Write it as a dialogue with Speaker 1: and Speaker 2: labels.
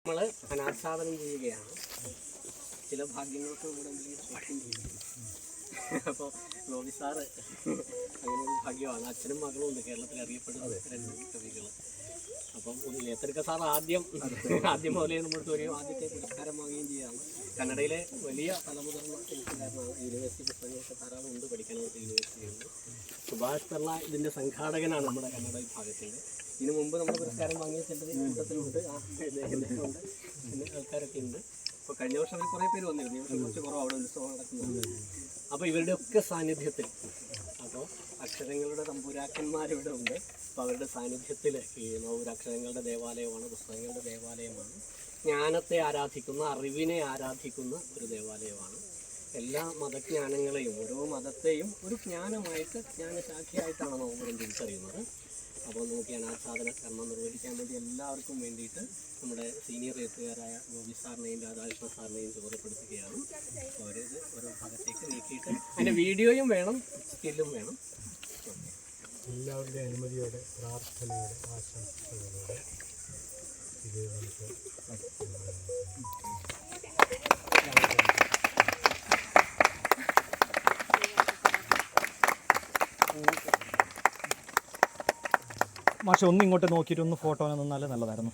Speaker 1: നമ്മൾ അനാച്ഛാദനം ചെയ്യുകയാണ്. ചില ഭാഗ്യങ്ങൾക്ക് കൂടെ പാഠം ചെയ്യുന്നു. അപ്പോൾ ഗോപി സാറ് അങ്ങനെ ഒരു ഭാഗ്യമാണ്. അച്ഛനും മകളും ഉണ്ട് കേരളത്തിൽ അറിയപ്പെടുന്ന രണ്ട് കവികൾ. അപ്പം നേത്രക്ക സാർ ആദ്യം മുതലേ നമ്മൾക്ക് ഒരു ആദ്യത്തെ പുരസ്കാരം വാങ്ങുകയും ചെയ്യുകയാണ്. കന്നഡയിലെ വലിയ തലമുതിർന്ന എഴുത്തുകാരനാണ്. യൂണിവേഴ്സിറ്റി പുസ്തകങ്ങളൊക്കെ ധാരാളം ഉണ്ട് പഠിക്കാനായിട്ട് യൂണിവേഴ്സിറ്റിയുണ്ട്. സുഭാഷ് പിള്ള ഇതിൻ്റെ സംഘാടകനാണ് നമ്മുടെ കന്നഡ വിഭാഗത്തിൻ്റെ. ഇതിനു മുമ്പ് നമ്മൾ പുരസ്കാരം വാങ്ങിയ ചിലർ കൂട്ടത്തിലുണ്ട്, ഇദ്ദേഹമുണ്ട്, പിന്നെ ആൾക്കാരൊക്കെ ഉണ്ട്. അപ്പോൾ കഴിഞ്ഞ വർഷം അവർ കുറേ പേര് വന്നിരുന്നു. ഈ വർഷം കുറച്ച് കുറവ് അവിടെ ഉത്സവം നടക്കുന്നുണ്ട്. അപ്പോൾ ഇവരുടെയൊക്കെ സാന്നിധ്യത്തിൽ, അപ്പോൾ അക്ഷരങ്ങളുടെ തമ്പുരാക്കന്മാരിവിടെ ഉണ്ട്. അപ്പോൾ അവരുടെ സാന്നിധ്യത്തിൽ ഈ നവൂരക്ഷരങ്ങളുടെ ദേവാലയമാണ്, പുസ്തകങ്ങളുടെ ദേവാലയമാണ്, ജ്ഞാനത്തെ ആരാധിക്കുന്ന, അറിവിനെ ആരാധിക്കുന്ന ഒരു ദേവാലയമാണ്. എല്ലാ മതജ്ഞാനങ്ങളെയും ഓരോ മതത്തെയും ഒരു ജ്ഞാനമായിട്ട്, ജ്ഞാനശാഖയായിട്ടാണ് നോമ്പുരം തിരിച്ചറിയുന്നത്. അപ്പോൾ നമുക്ക് അനാച്ഛാദന കർമ്മം നിർവഹിക്കാൻ വേണ്ടി എല്ലാവർക്കും വേണ്ടിയിട്ട് നമ്മുടെ സീനിയർ എഴുത്തുകാരായ ഗോപി സാറിനെയും രാധാകൃഷ്ണ സാറിനെയും ചുമതലപ്പെടുത്തുകയാണ്. അവരിത് ഓരോ ഭാഗത്തേക്ക് നീക്കിയിട്ട് അതിൻ്റെ വീഡിയോയും വേണം, സ്റ്റില്ലും വേണം.
Speaker 2: എല്ലാവരുടെയും അനുമതിയോടെ, പ്രാർത്ഥനയോടെ, ആശംസകളോടെ ഇത് നമുക്ക്
Speaker 3: മാഷെ ഒന്ന് ഇങ്ങോട്ട് നോക്കിയിട്ട് ഒന്ന് ഫോട്ടോ നിന്നാലേ നല്ലതായിരുന്നു.